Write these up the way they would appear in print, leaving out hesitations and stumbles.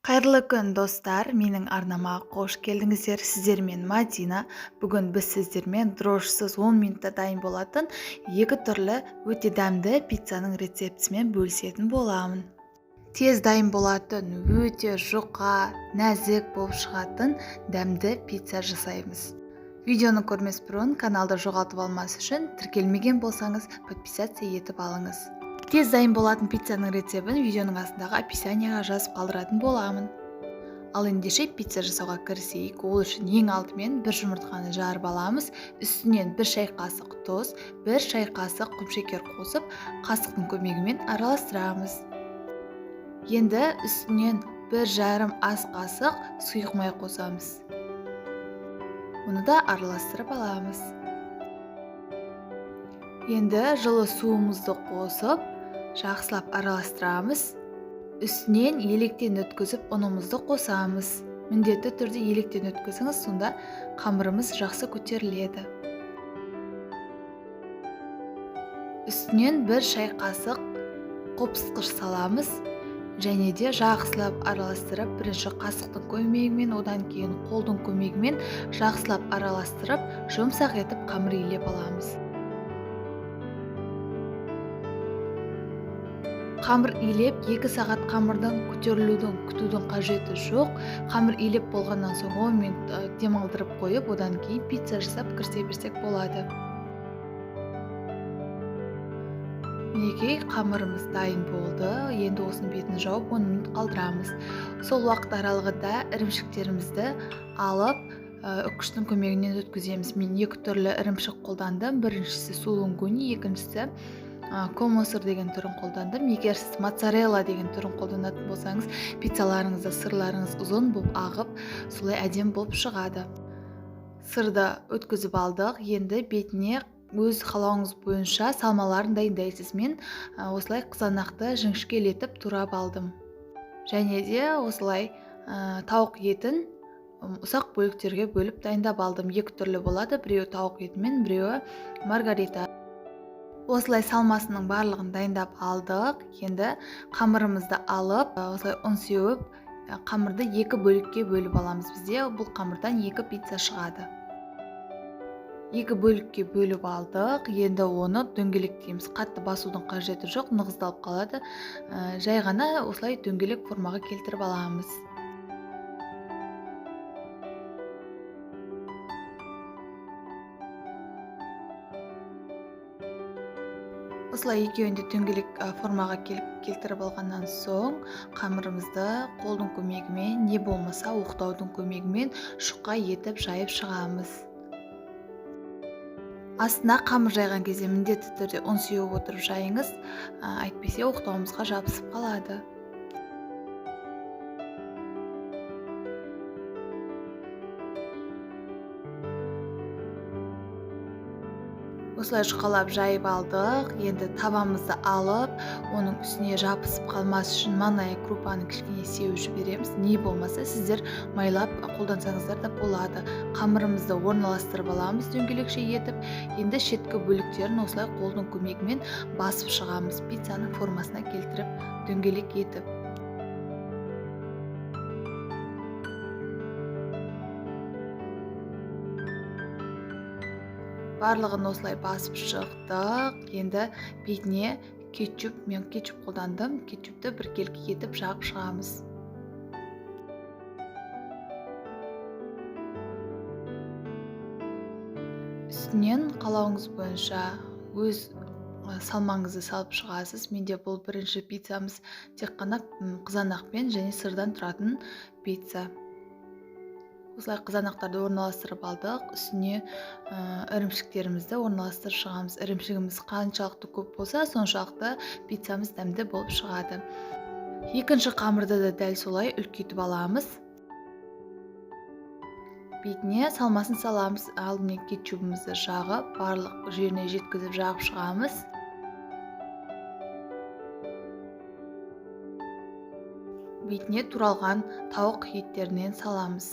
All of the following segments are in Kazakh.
Қайырлы күн достар, менің арнама қош келдіңіздер. Сіздермен Мадина. Бүгін біз сіздермен дрожжсыз 10 минутта дайын болатын екі түрлі өте дәмді пиццаның рецептісімен бөлісетін боламын. Тез дайын болатын, өте жұқа, нәзік болып шығатын дәмді пицца жасаймыз. Видеоны көрмес бұрын каналды жоғалтып алмас үшін тіркелмеген болсаңыз подписация етіп алыңыз. Тез дайын болатын пиццаның рецебін видеоның астындағы описанияға жазып қалдыратын боламын. Ал ендеше пицца жасауға кірісейік. Ол үшін ең алдымен бір жұмыртқаны жарып аламыз. Үстінен 1 шай қасық тұз, 1 шай қасық құмшекер қосып, қасықтың көмегімен араластырамыз. Енді үстінен 1,5 ас қасық сұйық май қосамыз. Оны да араластырып аламыз. Енді жылы суымызды қосып, жақсылап араластырамыз. Үстінен електен өткізіп ұнымызды қосамыз. Міндетті түрде електен өткізіңіз, сонда қамырымыз жақсы көтеріледі. Үстінен 1 шай қасық қопсытқыш саламыз. Және де жақсылап араластырып, бірінші қасықтың көмегімен, одан кейін қолдың көмегімен жақсылап араластырып, жұмсақ етіп қамыр илеп аламыз. Қамыр илеп 2 сағат қамырдың көтерілудің күтудің қажеті жоқ. Қамыр илеп болғаннан соң 10 минут демалдырып қойып, одан кейін пицца жасап кірісе берсек болады. Мінекей, қамырымыз дайын болды. Енді осының бетін жауып 10 минут қалдырамыз. Сол уақыт аралығында ірімшіктерімізді алып, үккіштің көмегінен өткіземіз. Мен 2 түрлі ірімшік қолдандым. Біріншісі сулунгуни, екіншісі комосыр деген түрін қолдандым. Егер сіз моцарелла деген түрін қолданатын болсаңыз, пиццаларыңызда сырларыңыз ұзын болып ағып, солай әдем болып шығады. Сырды өткізіп алдық. Енді бетіне өз қалауыңыз бойынша салмаларын дайындайсыз. Мен осылай қызанақты жіңішкелетіп турап алдым. Және де осылай тауық етін ұсақ бөліктерге бөліп дайындап алдым. 2 түрлі болады, біреуі тауық етімен, біреуі маргарита. Осылай салмасының барлығын дайындап алдық. Енді қамырымызды алып, осылай ұн сеуіп, қамырды 2 бөлікке бөліп аламыз. Бізде бұл қамырдан 2 пицца шығады. 2 бөлікке бөліп алдық. Енді оны дөңгелектейміз. Қатты басудың қажеті жоқ, нығыздалып қалады. Жай ғана осылай дөңгелек формаға келтіріп аламыз. Осылай екеуінде дөңгелек формаға келтіріп алғаннан соң, қамырымызды қолдың көмегімен, не болмаса оқтаудың көмегімен шұқа етіп жайып шығамыз. Астына қамыр жайған кезде міндетті түрде ұн сеуіп отырып жайыңыз, әйтпесе оқтауымызға жабысып қалады. Осылай жұқалап жайып алдық. Енді табамызды алып, оның үстіне жабысып қалмас үшін манная крупаны кішкене сеуіп жібереміз. Не болмаса сіздер майлап қолдансаңыздар да болады. Қамырымызды орналастырып аламыз дөңгелекше етіп. Енді шеткі бөліктерін осылай қолдың көмегімен басып шығамыз. Пиццаның формасына келтіріп дөңгелек етіп. Барлығын осылай басып шықтық. Енді бетіне кетчуп, мен кетчуп қолдандым. Кетчупты біркелкі етіп жағып шығамыз. Үстінен қалауыңыз бойынша өз салмаңызды салып шығасыз. Менде бұл бірінші пиццамыз тек қана қызанақпен және сырдан тұратын пицца. Осылай қызанақтарды орналастырып алдық. Үстіне ірімшіктерімізді орналастырып шығамыз. Ірімшігіміз қаншалықты көп болса, соншалықты пиццамыз дәмді болып шығады. Екінші қамырды да дәл солай үлкейтіп аламыз. Бетіне салмасын саламыз. Алдымен кетчупымызды жағып, барлық жеріне жеткізіп жағып шығамыз. Бетіне туралған тауық еттерінен саламыз.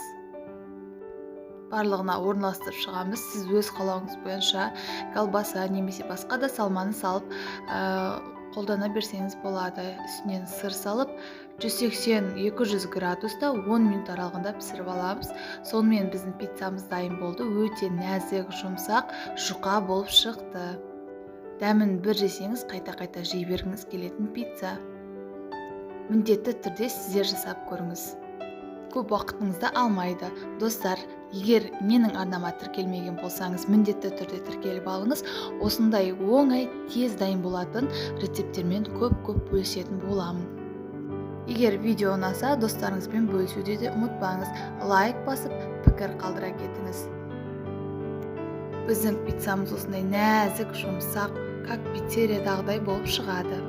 Барлығына орналастырып шығамыз. Сіз өз қалауыңыз бойынша колбаса немесе басқа да салманы салып қолдана берсеңіз болады. Үстінен сыр салып 180-200 градуста 10 минут аралығында пісіріп аламыз. Сонымен біздің пиццамыз дайын болды. Өте нәзік, жұмсақ, жұқа болып шықты. Дәмін бір жесеңіз қайта-қайта жей бергіңіз келетін пицца. Міндетті түрде сіздер жасап көріңіз. Көп уақытыңызды алмайды. Достар, егер менің арнама тіркелмеген болсаңыз, міндетті түрде тіркеліп алыңыз. Осындай оңай, тез дайын болатын рецептермен көп-көп бөлісетін боламын. Егер видео ұнаса, достарыңызбен бөлісуді де ұмытпаңыз. Лайк басып, пікір қалдыра кетіңіз. Біздің пиццамыз осындай нәзік, жұмсақ, как пиццериядағыдай болып шығады.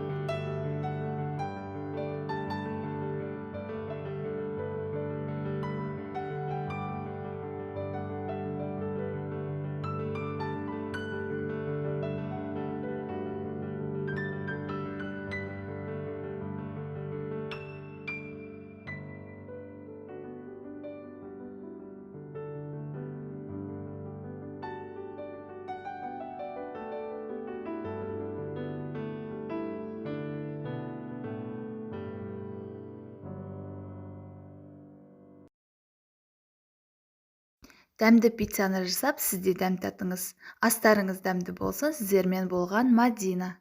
Дәмді пиццаны жасап, сіз де дәм татыңыз. Астарыңыз дәмді болсын. Сіздермен болған Мадина.